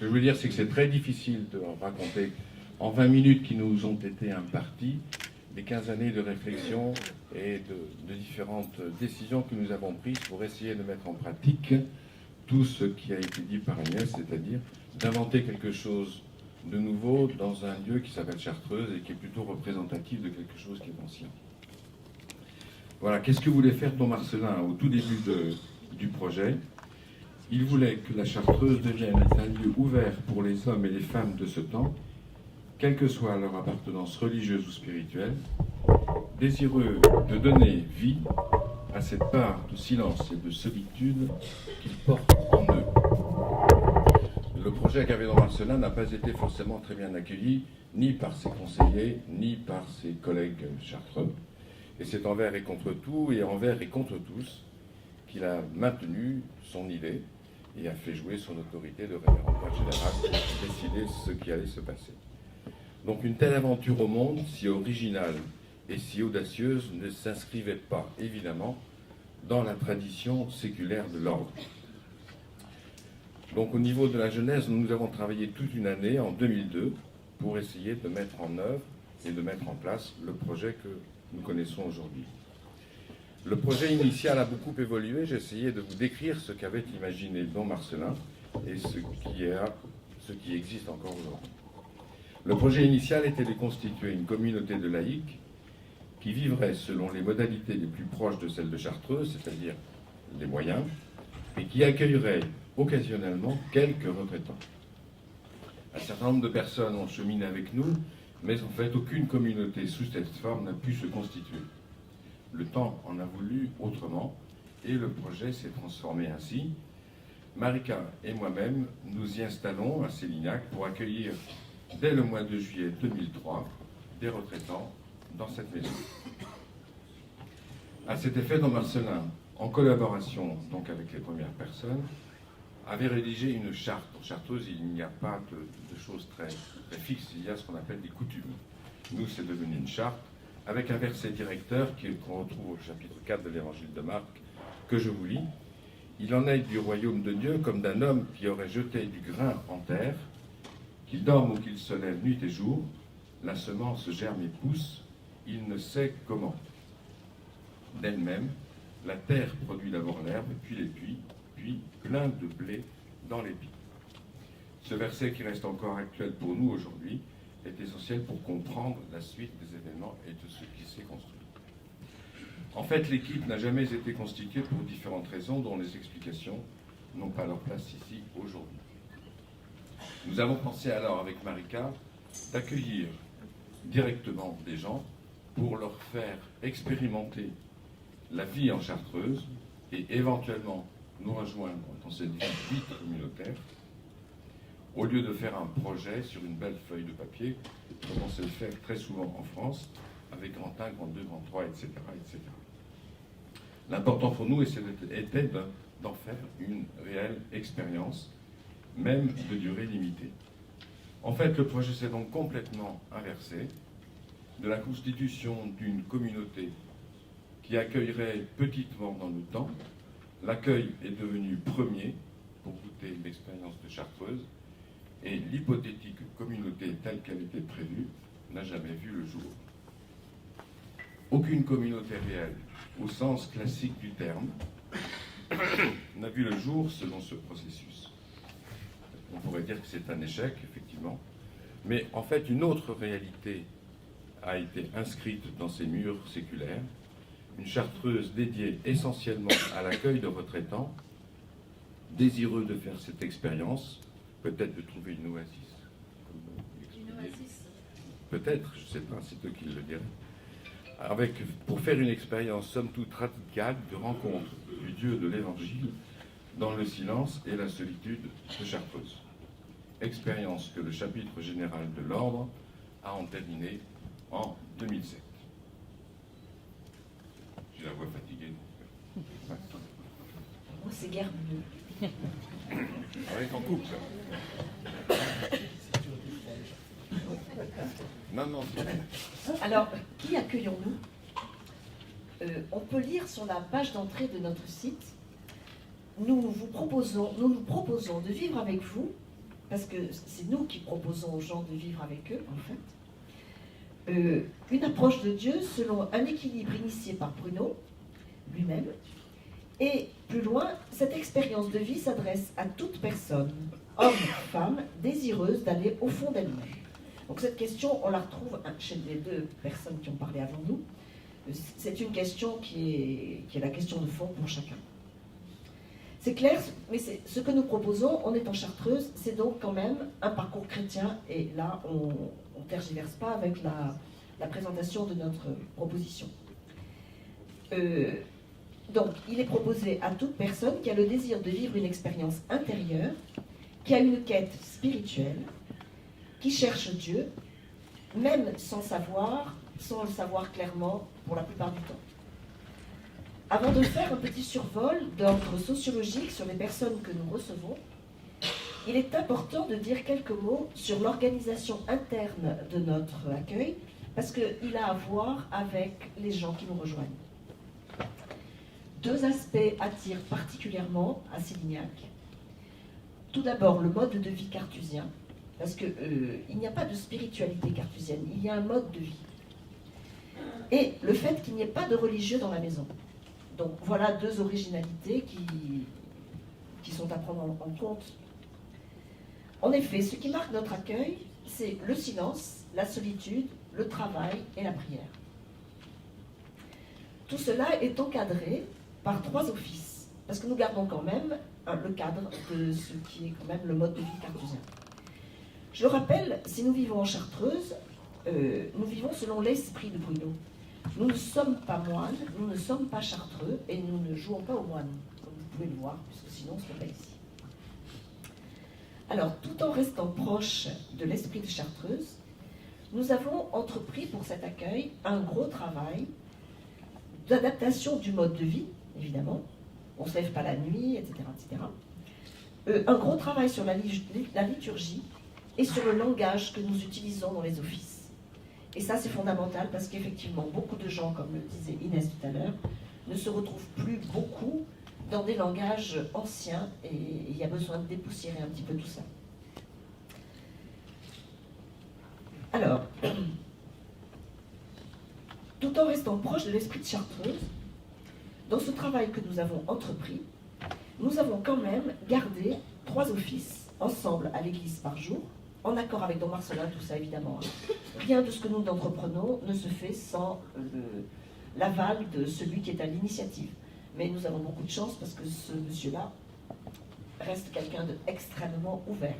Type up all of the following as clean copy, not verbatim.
Ce que je veux dire, c'est que c'est très difficile de raconter en 20 minutes qui nous ont été imparties les 15 années de réflexion et de différentes décisions que nous avons prises pour essayer de mettre en pratique tout ce qui a été dit par Agnès, c'est-à-dire d'inventer quelque chose de nouveau dans un lieu qui s'appelle Chartreuse et qui est plutôt représentatif de quelque chose qui est ancien. Voilà, qu'est-ce que voulait faire Don Marcellin au tout début du projet? Il voulait que la Chartreuse devienne un lieu ouvert pour les hommes et les femmes de ce temps, quelle que soit leur appartenance religieuse ou spirituelle, désireux de donner vie à cette part de silence et de solitude qu'ils portent en eux. Le projet qu'avait Don Marcellin n'a pas été forcément très bien accueilli, ni par ses conseillers, ni par ses collègues chartreux. Et c'est envers et contre tout, et envers et contre tous, qu'il a maintenu son idée et a fait jouer son autorité de révérendataire général pour décider ce qui allait se passer. Donc une telle aventure au monde, si originale et si audacieuse, ne s'inscrivait pas, évidemment, dans la tradition séculaire de l'ordre. Donc au niveau de la genèse, nous avons travaillé toute une année, en 2002, pour essayer de mettre en œuvre et de mettre en place le projet que nous connaissons aujourd'hui. Le projet initial a beaucoup évolué. J'ai essayé de vous décrire ce qu'avait imaginé Don Marcellin et ce qui existe encore aujourd'hui. Le projet initial était de constituer une communauté de laïcs qui vivrait selon les modalités les plus proches de celles de Chartreuse, c'est-à-dire les moyens, et qui accueillerait occasionnellement quelques retraitants. Un certain nombre de personnes ont cheminé avec nous, mais en fait aucune communauté sous cette forme n'a pu se constituer. Le temps en a voulu autrement et le projet s'est transformé ainsi. Marika et moi-même nous y installons à Célignac pour accueillir dès le mois de juillet 2003 des retraitants dans cette maison. À cet effet, Don Marcellin, en collaboration donc avec les premières personnes, avait rédigé une charte. Pour Chartreuse, il n'y a pas de choses très fixes, il y a ce qu'on appelle des coutumes. Nous, c'est devenu une charte avec un verset directeur qu'on retrouve au chapitre 4 de l'évangile de Marc, que je vous lis. Il en est du royaume de Dieu comme d'un homme qui aurait jeté du grain en terre, qu'il dorme ou qu'il se lève nuit et jour, la semence germe et pousse, il ne sait comment. D'elle-même, la terre produit d'abord l'herbe, puis les puits, puis plein de blé dans les pis. Ce verset qui reste encore actuel pour nous aujourd'hui est essentiel pour comprendre la suite des événements et de ce qui s'est construit. En fait, l'équipe n'a jamais été constituée pour différentes raisons dont les explications n'ont pas leur place ici aujourd'hui. Nous avons pensé alors avec Marika d'accueillir directement des gens pour leur faire expérimenter la vie en Chartreuse et éventuellement nous rejoindre dans cette vie communautaire au lieu de faire un projet sur une belle feuille de papier, comme on sait le faire très souvent en France, avec grand 1, grand 2, grand 3, etc. etc. L'important pour nous était d'en faire une réelle expérience, même de durée limitée. En fait, le projet s'est donc complètement inversé. De la constitution d'une communauté qui accueillerait petitement dans le temps, l'accueil est devenu premier pour goûter l'expérience de Chartreuse, et l'hypothétique communauté telle qu'elle était prévue n'a jamais vu le jour. Aucune communauté réelle, au sens classique du terme, n'a vu le jour selon ce processus. On pourrait dire que c'est un échec, effectivement, mais en fait une autre réalité a été inscrite dans ces murs séculaires, une Chartreuse dédiée essentiellement à l'accueil de retraitants, désireux de faire cette expérience, peut-être de trouver une oasis. Une oasis. Peut-être, je ne sais pas, c'est eux qui le diraient. Pour faire une expérience somme toute radicale de rencontre du Dieu de l'Évangile dans le silence et la solitude de Chartreuse. Expérience que le chapitre général de l'Ordre a entérinée en 2007. J'ai la voix fatiguée. Moi, c'est guère mieux. Avec en couple, ça. Non, c'est... Alors, qui accueillons-nous On peut lire sur la page d'entrée de notre site. Nous nous proposons de vivre avec vous parce que c'est nous qui proposons aux gens de vivre avec eux, en fait. Une approche de Dieu selon un équilibre initié par Bruno lui-même. Et plus loin, cette expérience de vie s'adresse à toute personne, homme, femme, désireuse d'aller au fond d'elle-même. Donc cette question, on la retrouve chez les deux personnes qui ont parlé avant nous. C'est une question qui est la question de fond pour chacun. C'est clair, mais ce que nous proposons en étant chartreuse, c'est donc quand même un parcours chrétien, et là, on ne tergiverse pas avec la présentation de notre proposition. Donc, il est proposé à toute personne qui a le désir de vivre une expérience intérieure, qui a une quête spirituelle, qui cherche Dieu, même sans le savoir clairement pour la plupart du temps. Avant de faire un petit survol d'ordre sociologique sur les personnes que nous recevons, il est important de dire quelques mots sur l'organisation interne de notre accueil, parce qu'il a à voir avec les gens qui nous rejoignent. Deux aspects attirent particulièrement à Sélignac. Tout d'abord, le mode de vie cartésien, parce qu'il n'y a pas de spiritualité cartésienne, il y a un mode de vie. Et le fait qu'il n'y ait pas de religieux dans la maison. Donc voilà deux originalités qui sont à prendre en compte. En effet, ce qui marque notre accueil, c'est le silence, la solitude, le travail et la prière. Tout cela est encadré par 3 offices, parce que nous gardons quand même le cadre de ce qui est quand même le mode de vie cartésien. Je le rappelle, si nous vivons en Chartreuse, nous vivons selon l'esprit de Bruno. Nous ne sommes pas moines, nous ne sommes pas chartreux, et nous ne jouons pas aux moines, comme vous pouvez le voir, puisque sinon on ne serait pas ici. Alors, tout en restant proche de l'esprit de Chartreuse, nous avons entrepris pour cet accueil un gros travail d'adaptation du mode de vie, évidemment. On ne se lève pas la nuit, etc. etc. Un gros travail sur la liturgie et sur le langage que nous utilisons dans les offices. Et ça, c'est fondamental parce qu'effectivement, beaucoup de gens, comme le disait Inès tout à l'heure, ne se retrouvent plus beaucoup dans des langages anciens et il y a besoin de dépoussiérer un petit peu tout ça. Alors, tout en restant proche de l'esprit de Chartreuse, dans ce travail que nous avons entrepris, nous avons quand même gardé 3 offices ensemble à l'église par jour, en accord avec Don Marcelin, tout ça évidemment. Rien de ce que nous entreprenons ne se fait sans l'aval de celui qui est à l'initiative. Mais nous avons beaucoup de chance parce que ce monsieur-là reste quelqu'un d'extrêmement ouvert.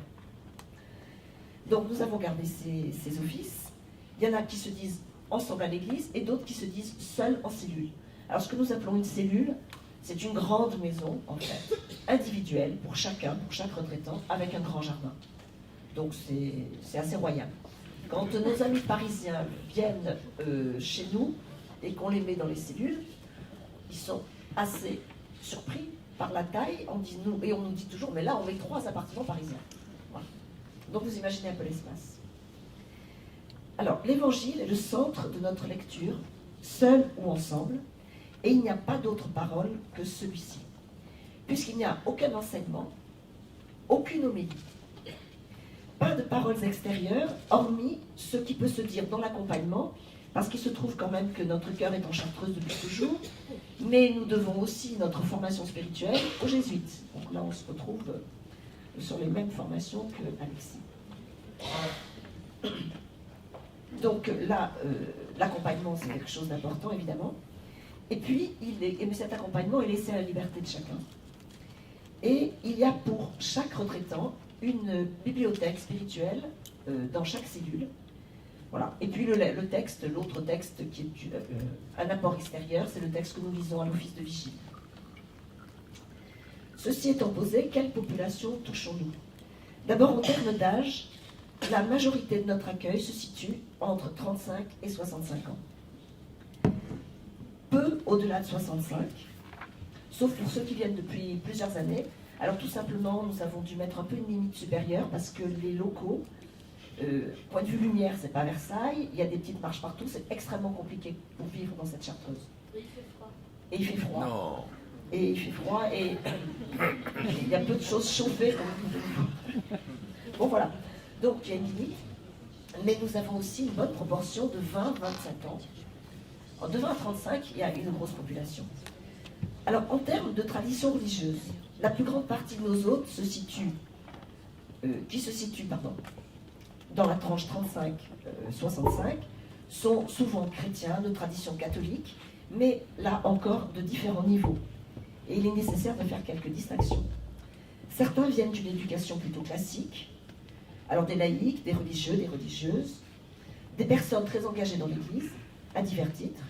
Donc nous avons gardé ces offices. Il y en a qui se disent ensemble à l'église et d'autres qui se disent seuls en cellule. Alors ce que nous appelons une cellule, c'est une grande maison, en fait, individuelle pour chacun, pour chaque retraitant, avec un grand jardin. Donc c'est assez royal. Quand nos amis parisiens viennent chez nous et qu'on les met dans les cellules, ils sont assez surpris par la taille, et on nous dit toujours, mais là on met 3 appartements parisiens. Voilà. Donc vous imaginez un peu l'espace. Alors, l'évangile est le centre de notre lecture, seul ou ensemble, et il n'y a pas d'autre parole que celui-ci, puisqu'il n'y a aucun enseignement, aucune homélie. Pas de paroles extérieures, hormis ce qui peut se dire dans l'accompagnement, parce qu'il se trouve quand même que notre cœur est en Chartreuse depuis toujours, mais nous devons aussi notre formation spirituelle aux jésuites. Donc là, on se retrouve sur les mêmes formations qu'Alexis. Donc là, l'accompagnement, c'est quelque chose d'important, évidemment. Et puis, cet accompagnement est laissé à la liberté de chacun. Et il y a pour chaque retraitant une bibliothèque spirituelle dans chaque cellule. Voilà. Et puis le texte, l'autre texte qui est un apport extérieur, c'est le texte que nous lisons à l'office de vigile. Ceci étant posé, quelle population touchons-nous? D'abord, en termes d'âge, la majorité de notre accueil se situe entre 35 et 65 ans. Peu au-delà de 65, sauf pour ceux qui viennent depuis plusieurs années. Alors tout simplement, nous avons dû mettre un peu une limite supérieure parce que les locaux, point de vue lumière, c'est pas Versailles, il y a des petites marches partout, c'est extrêmement compliqué pour vivre dans cette Chartreuse. Et il fait froid. Et il fait froid. Non. Et il fait froid et il y a peu de choses chauffées. Bon, voilà. Donc, il y a une limite. Mais nous avons aussi une bonne proportion de 20-25 ans. De 20 à 35, il y a une grosse population. Alors, en termes de tradition religieuse, la plus grande partie de nos hôtes se situe, dans la tranche 35-65, sont souvent chrétiens, de tradition catholique, mais là encore de différents niveaux. Et il est nécessaire de faire quelques distinctions. Certains viennent d'une éducation plutôt classique, alors des laïcs, des religieux, des religieuses, des personnes très engagées dans l'Église, à divers titres,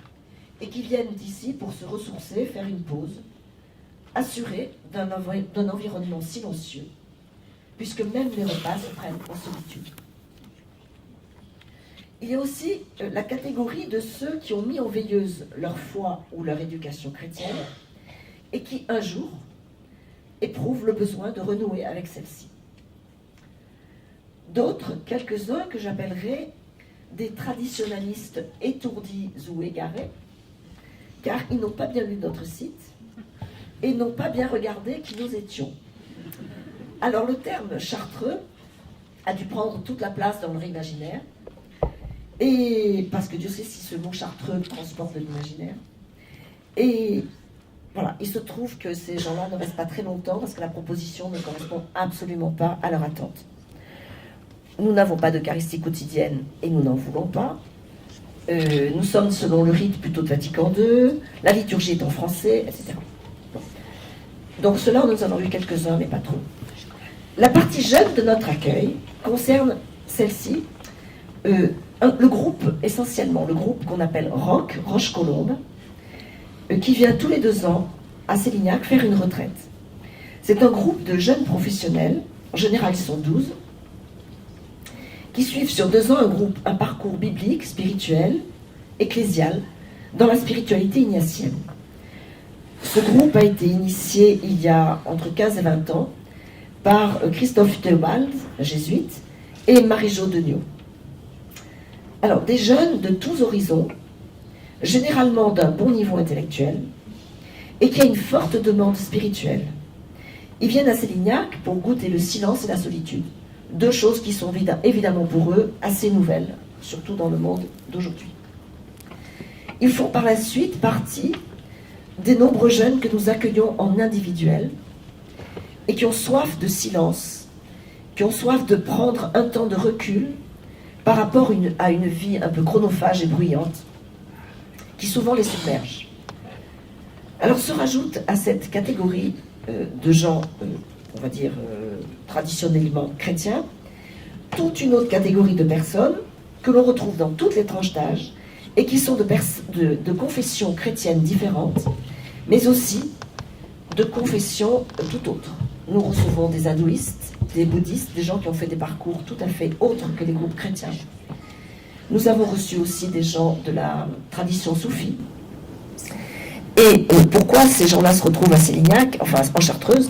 et qui viennent ici pour se ressourcer, faire une pause, assurés d'un environnement silencieux, puisque même les repas se prennent en solitude. Il y a aussi la catégorie de ceux qui ont mis en veilleuse leur foi ou leur éducation chrétienne et qui, un jour, éprouvent le besoin de renouer avec celle-ci. D'autres, quelques-uns que j'appellerais des traditionalistes étourdis ou égarés, car ils n'ont pas bien lu notre site et n'ont pas bien regardé qui nous étions. Alors le terme chartreux a dû prendre toute la place dans leur imaginaire, et parce que Dieu sait si ce mot chartreux transporte de l'imaginaire. Et voilà, il se trouve que ces gens-là ne restent pas très longtemps parce que la proposition ne correspond absolument pas à leur attente. Nous n'avons pas d'Eucharistie quotidienne et nous n'en voulons pas. Nous sommes selon le rite plutôt de Vatican II, la liturgie est en français, etc. Bon. Donc cela, nous en avons eu quelques-uns, mais pas trop. La partie jeune de notre accueil concerne celle-ci, le groupe, essentiellement, le groupe qu'on appelle ROC, Roche-Colombe, qui vient tous les 2 ans à Sélignac faire une retraite. C'est un groupe de jeunes professionnels, en général ils sont 12, qui suivent sur 2 ans un parcours biblique, spirituel, ecclésial, dans la spiritualité ignatienne. Ce groupe a été initié il y a entre 15 et 20 ans par Christophe Théobald, jésuite, et Marie-Jo Deniau. Alors, des jeunes de tous horizons, généralement d'un bon niveau intellectuel, et qui a une forte demande spirituelle. Ils viennent à Sélignac pour goûter le silence et la solitude. 2 choses qui sont évidemment pour eux assez nouvelles, surtout dans le monde d'aujourd'hui. Ils font par la suite partie des nombreux jeunes que nous accueillons en individuel et qui ont soif de silence, qui ont soif de prendre un temps de recul par rapport à une vie un peu chronophage et bruyante, qui souvent les submerge. Alors se rajoute à cette catégorie de gens, on va dire, traditionnellement chrétiens, toute une autre catégorie de personnes que l'on retrouve dans toutes les tranches d'âge et qui sont de confessions chrétiennes différentes, mais aussi de confessions tout autres. Nous recevons des hindouistes, des bouddhistes, des gens qui ont fait des parcours tout à fait autres que les groupes chrétiens. Nous avons reçu aussi des gens de la tradition soufie. Et pourquoi ces gens-là se retrouvent à Sélignac, enfin en Chartreuse?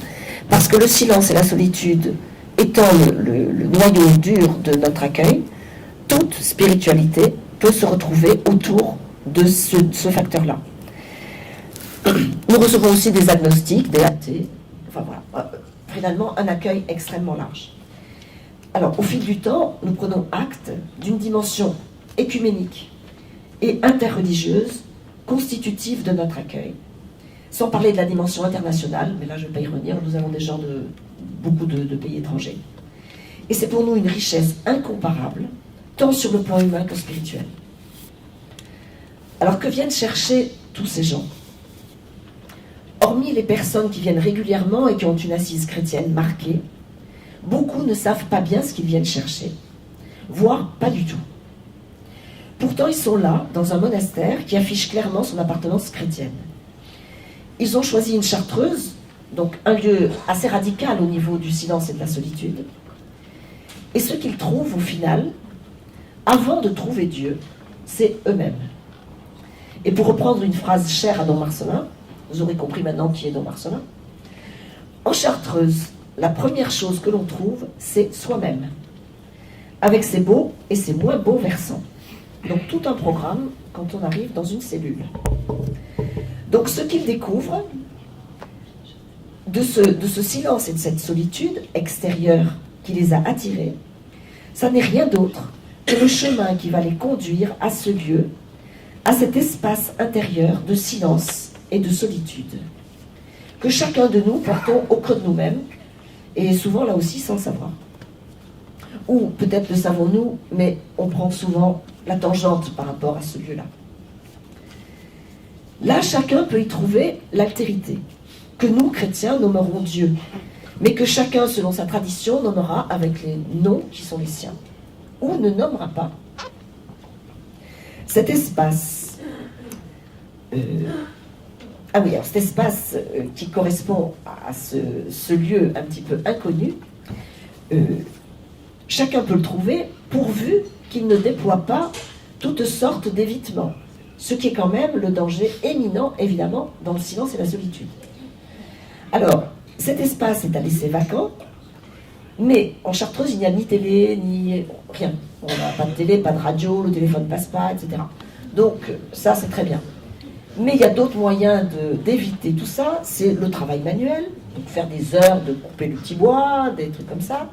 Parce que le silence et la solitude étant le noyau dur de notre accueil, toute spiritualité peut se retrouver autour de ce facteur-là. Nous recevons aussi des agnostiques, des athées, enfin voilà, finalement un accueil extrêmement large. Alors au fil du temps, nous prenons acte d'une dimension écuménique et interreligieuse constitutive de notre accueil, sans parler de la dimension internationale, mais là je ne vais pas y revenir, nous avons des gens de beaucoup de pays étrangers. Et c'est pour nous une richesse incomparable, tant sur le plan humain que spirituel. Alors que viennent chercher tous ces gens? Hormis les personnes qui viennent régulièrement et qui ont une assise chrétienne marquée, beaucoup ne savent pas bien ce qu'ils viennent chercher, voire pas du tout. Pourtant, ils sont là, dans un monastère qui affiche clairement son appartenance chrétienne. Ils ont choisi une chartreuse, donc un lieu assez radical au niveau du silence et de la solitude. Et ce qu'ils trouvent au final, avant de trouver Dieu, c'est eux-mêmes. Et pour reprendre une phrase chère à Don Marcellin, vous aurez compris maintenant qui est Don Marcellin, en Chartreuse, la première chose que l'on trouve, c'est soi-même, avec ses beaux et ses moins beaux versants. Donc tout un programme quand on arrive dans une cellule. Donc ce qu'ils découvrent de ce silence et de cette solitude extérieure qui les a attirés, ça n'est rien d'autre que le chemin qui va les conduire à ce lieu, à cet espace intérieur de silence et de solitude, que chacun de nous portons au creux de nous-mêmes, et souvent là aussi sans le savoir. Ou peut-être le savons-nous, mais on prend souvent la tangente par rapport à ce lieu-là. Là, chacun peut y trouver l'altérité, que nous, chrétiens, nommerons Dieu, mais que chacun, selon sa tradition, nommera avec les noms qui sont les siens, ou ne nommera pas. Cet espace, cet espace qui correspond à ce lieu un petit peu inconnu, chacun peut le trouver pourvu qu'il ne déploie pas toutes sortes d'évitements, ce qui est quand même le danger éminent, évidemment, dans le silence et la solitude. Alors, cet espace est à laisser vacant, mais en Chartreuse, il n'y a ni télé, ni rien. On n'a pas de télé, pas de radio, le téléphone ne passe pas, etc. Donc, ça, c'est très bien. Mais il y a d'autres moyens d'éviter tout ça. C'est le travail manuel, donc faire des heures de couper le petit bois, des trucs comme ça.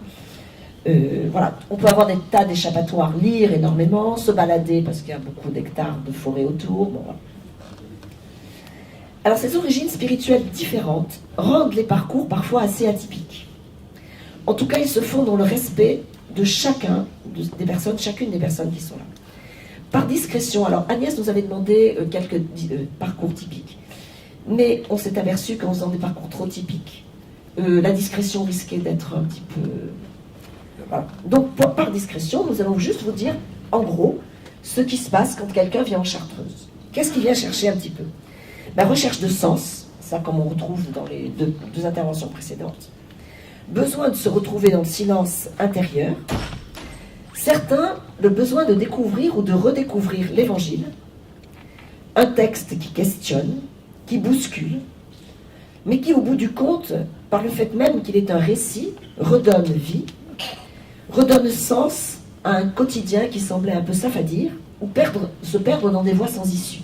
Voilà, on peut avoir des tas d'échappatoires, lire énormément, se balader parce qu'il y a beaucoup d'hectares de forêt autour. Bon, voilà. Alors ces origines spirituelles différentes rendent les parcours parfois assez atypiques. En tout cas, ils se font dans le respect de chacune des personnes qui sont là. Par discrétion, alors Agnès nous avait demandé quelques parcours typiques, mais on s'est aperçu qu'en faisant des parcours trop typiques, la discrétion risquait d'être un petit peu... Voilà. Donc, par discrétion, nous allons juste vous dire, en gros, ce qui se passe quand quelqu'un vient en Chartreuse. Qu'est-ce qu'il vient chercher un petit peu? La recherche de sens, ça comme on retrouve dans les deux interventions précédentes. Besoin de se retrouver dans le silence intérieur. Certains, le besoin de découvrir ou de redécouvrir l'Évangile. Un texte qui questionne, qui bouscule, mais qui, au bout du compte, par le fait même qu'il est un récit, redonne vie, redonne sens à un quotidien qui semblait un peu s'affadir ou se perdre dans des voies sans issue.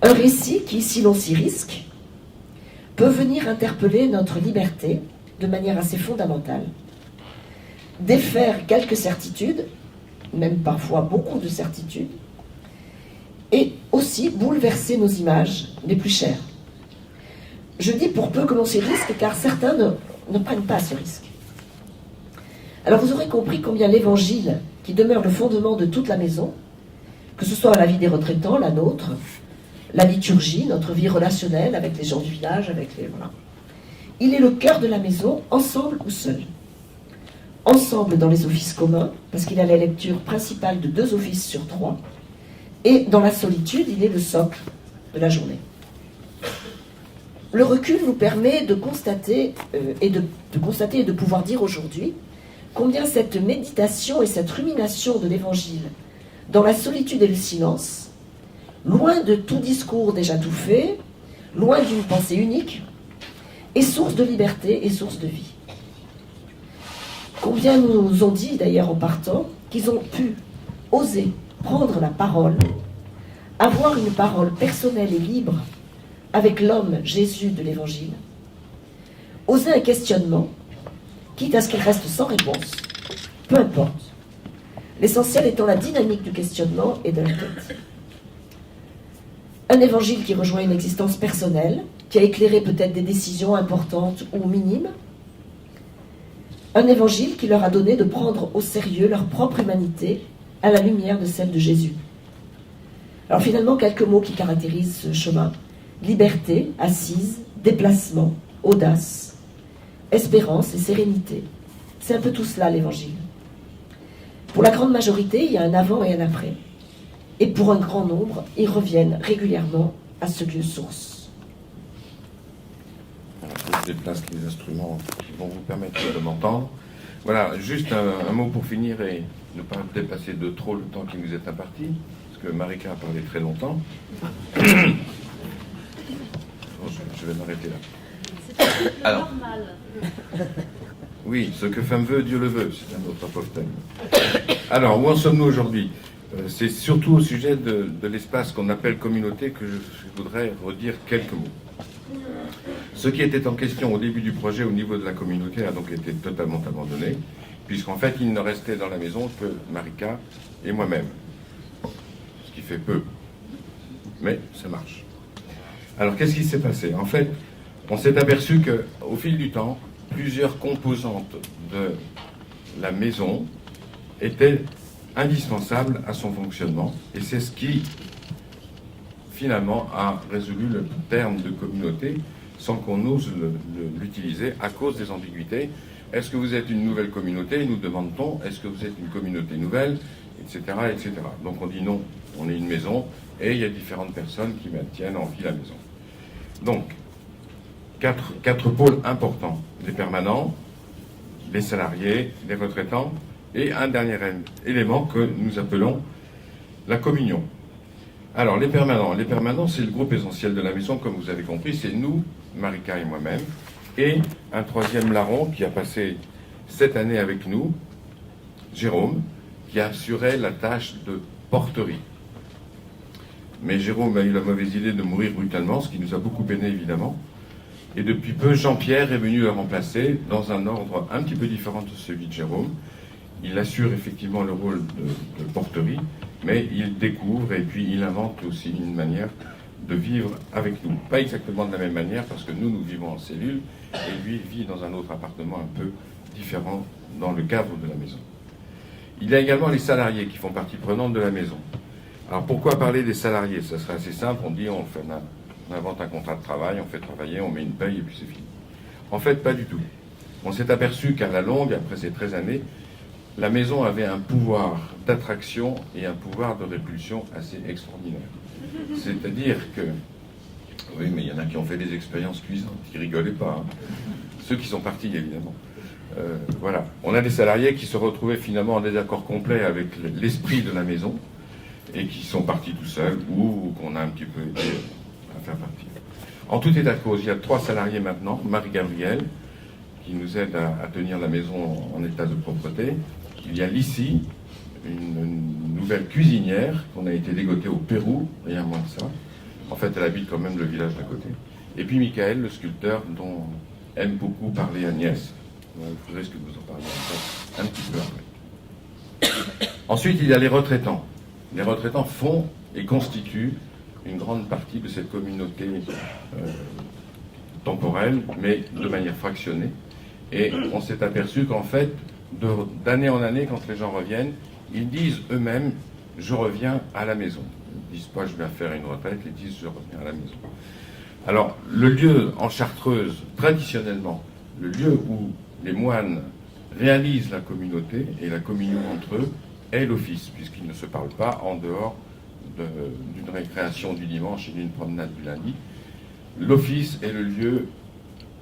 Un récit qui, si l'on s'y risque, peut venir interpeller notre liberté de manière assez fondamentale, défaire quelques certitudes, même parfois beaucoup de certitudes, et aussi bouleverser nos images les plus chères. Je dis pour peu que l'on s'y risque, car certains ne prennent pas ce risque. Alors vous aurez compris combien l'Évangile, qui demeure le fondement de toute la maison, que ce soit la vie des retraitants, la nôtre, la liturgie, notre vie relationnelle avec les gens du village, voilà. Il est le cœur de la maison, ensemble ou seul. Ensemble dans les offices communs, parce qu'il a la lecture principale de 2 offices sur 3, et dans la solitude, il est le socle de la journée. Le recul nous permet de constater et de pouvoir dire aujourd'hui combien cette méditation et cette rumination de l'Évangile dans la solitude et le silence, loin de tout discours déjà tout fait, loin d'une pensée unique, est source de liberté et source de vie. Combien nous ont dit d'ailleurs en partant qu'ils ont pu oser prendre la parole, avoir une parole personnelle et libre avec l'homme Jésus de l'Évangile, oser un questionnement, quitte à ce qu'il reste sans réponse, peu importe. L'essentiel étant la dynamique du questionnement et de la quête. Un évangile qui rejoint une existence personnelle, qui a éclairé peut-être des décisions importantes ou minimes. Un évangile qui leur a donné de prendre au sérieux leur propre humanité à la lumière de celle de Jésus. Alors finalement, quelques mots qui caractérisent ce chemin. Liberté, assise, déplacement, audace, espérance et sérénité. C'est un peu tout cela l'Évangile. Pour la grande majorité, il y a un avant et un après. Et pour un grand nombre, ils reviennent régulièrement à ce lieu source. Je déplace les instruments qui vont vous permettre de m'entendre. Voilà, juste un mot pour finir et ne pas dépasser de trop le temps qui nous est imparti, parce que Marika a parlé très longtemps. Bon, je vais m'arrêter là. Alors, normal. Oui, ce que femme veut, Dieu le veut, c'est un autre apophthegme. Alors, où en sommes-nous aujourd'hui? C'est surtout au sujet de l'espace qu'on appelle communauté que je voudrais redire quelques mots. Ce qui était en question au début du projet au niveau de la communauté a donc été totalement abandonné, puisqu'en fait il ne restait dans la maison que Marika et moi-même. Ce qui fait peu. Mais ça marche. Alors qu'est-ce qui s'est passé? En fait, on s'est aperçu qu'au fil du temps, plusieurs composantes de la maison étaient indispensables à son fonctionnement, et c'est ce qui finalement a résolu le terme de communauté sans qu'on ose l'utiliser à cause des ambiguïtés. Est-ce que vous êtes une nouvelle communauté, nous demande-t-on? Est-ce que vous êtes une communauté nouvelle, etc., etc. Donc on dit non, on est une maison et il y a différentes personnes qui maintiennent en vie la maison. Donc, quatre pôles importants: les permanents, les salariés, les retraitants et un dernier élément que nous appelons la communion. Alors, les permanents, c'est le groupe essentiel de la maison, comme vous avez compris, c'est nous, Marika et moi-même, et un troisième larron qui a passé cette année avec nous, Jérôme, qui assurait la tâche de porterie. Mais Jérôme a eu la mauvaise idée de mourir brutalement, ce qui nous a beaucoup peiné évidemment. Et depuis peu, Jean-Pierre est venu le remplacer dans un ordre un petit peu différent de celui de Jérôme. Il assure effectivement le rôle de porterie, mais il découvre et puis il invente aussi une manière de vivre avec nous. Pas exactement de la même manière, parce que nous vivons en cellule, et lui vit dans un autre appartement un peu différent dans le cadre de la maison. Il y a également les salariés qui font partie prenante de la maison. Alors pourquoi parler des salariés? Ça serait assez simple, on dit on invente un contrat de travail, on fait travailler, on met une paye et puis c'est fini. En fait, pas du tout. On s'est aperçu qu'à la longue, après ces 13 années, la maison avait un pouvoir d'attraction et un pouvoir de répulsion assez extraordinaire. C'est-à-dire que, oui, mais il y en a qui ont fait des expériences cuisantes, qui rigolaient pas, hein. Ceux qui sont partis, évidemment. Voilà. On a des salariés qui se retrouvaient finalement en désaccord complet avec l'esprit de la maison et qui sont partis tout seuls ou qu'on a un petit peu aidé à faire partir. En tout état de cause, il y a 3 salariés maintenant. Marie-Gabrielle, qui nous aide à tenir la maison en état de propreté. Il y a Lissy, une nouvelle cuisinière qu'on a été dégotée au Pérou, rien moins que ça. En fait, elle habite quand même le village d'à côté. Et puis Michael, le sculpteur, dont aime beaucoup parler Agnès. Il faudrait que vous en parliez un petit peu après. Ensuite, il y a les retraitants. Les retraitants font et constituent une grande partie de cette communauté temporelle, mais de manière fractionnée. Et on s'est aperçu qu'en fait, d'année en année, quand les gens reviennent, ils disent eux-mêmes « je reviens à la maison ». Ils ne disent pas « je viens faire une retraite », ils disent « je reviens à la maison ». Alors, le lieu en Chartreuse, traditionnellement, le lieu où les moines réalisent la communauté et la communion entre eux, est l'office, puisqu'ils ne se parlent pas en dehors d'une récréation du dimanche et d'une promenade du lundi. L'office est le lieu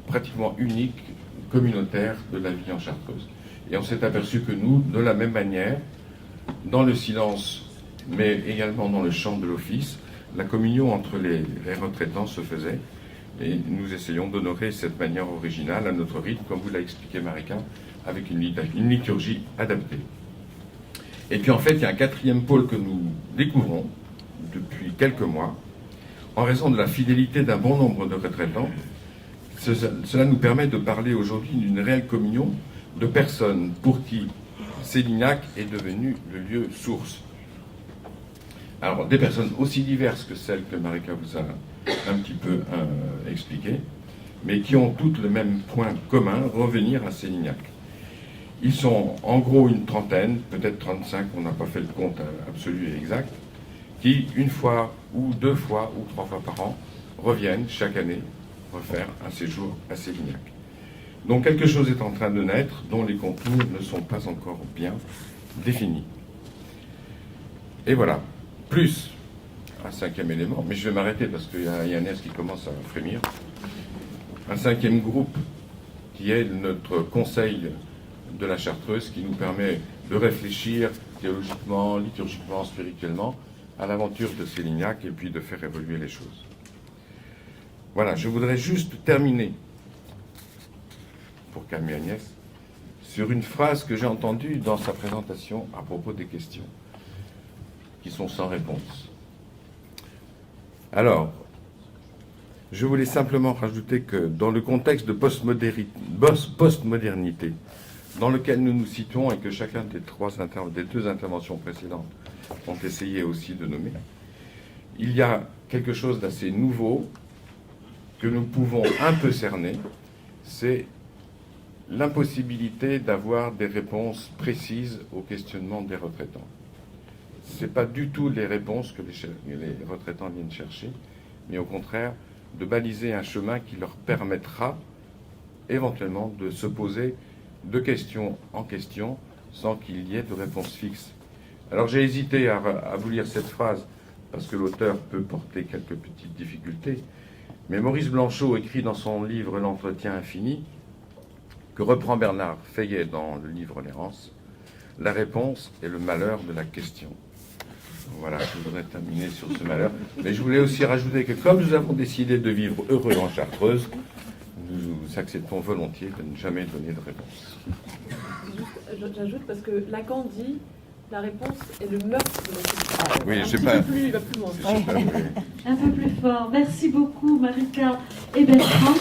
pratiquement unique, communautaire de la vie en Chartreuse. Et on s'est aperçu que nous, de la même manière, dans le silence, mais également dans le chant de l'office, la communion entre les retraitants se faisait. Et nous essayons d'honorer cette manière originale à notre rythme, comme vous l'a expliqué Marika, avec une liturgie adaptée. Et puis en fait, il y a un 4e pôle que nous découvrons depuis quelques mois, en raison de la fidélité d'un bon nombre de retraitants. Cela nous permet de parler aujourd'hui d'une réelle communion de personnes pour qui Célignac est devenu le lieu source. Alors, des personnes aussi diverses que celles que Marika vous a un petit peu expliquées, mais qui ont toutes le même point commun, revenir à Célignac. Ils sont en gros une trentaine, peut-être 35, on n'a pas fait le compte absolu et exact, qui, une fois ou 2 fois ou 3 fois par an, reviennent chaque année refaire un séjour à Célignac. Donc quelque chose est en train de naître, dont les contours ne sont pas encore bien définis. Et voilà, plus un 5e élément, mais je vais m'arrêter parce qu'il y a Agnès qui commence à frémir. Un 5e groupe qui est notre conseil de la Chartreuse, qui nous permet de réfléchir théologiquement, liturgiquement, spirituellement à l'aventure de Célignac et puis de faire évoluer les choses. Voilà, je voudrais juste terminer, pour calmer Agnès, sur une phrase que j'ai entendue dans sa présentation à propos des questions, qui sont sans réponse. Alors, Je voulais simplement rajouter que dans le contexte de postmodernité dans lequel nous nous situons et que chacun des deux interventions précédentes ont essayé aussi de nommer, il y a quelque chose d'assez nouveau que nous pouvons un peu cerner, c'est l'impossibilité d'avoir des réponses précises aux questionnements des retraitants. Ce n'est pas du tout les réponses que les retraitants viennent chercher, mais au contraire, de baliser un chemin qui leur permettra éventuellement de se poser de question en question sans qu'il y ait de réponse fixe. Alors j'ai hésité à vous lire cette phrase parce que l'auteur peut porter quelques petites difficultés, mais Maurice Blanchot écrit dans son livre L'Entretien infini, que reprend Bernard Fayet dans le livre L'Errance, la réponse est le malheur de la question. Voilà, je voudrais terminer sur ce malheur. Mais je voulais aussi rajouter que comme nous avons décidé de vivre heureux en Chartreuse, nous acceptons volontiers de ne jamais donner de réponse. J'ajoute parce que Lacan dit la réponse est le meurtre de la question. Oui, je sais pas. pas. Il va plus loin. Un peu plus fort. Merci beaucoup, Marika et Bertrand.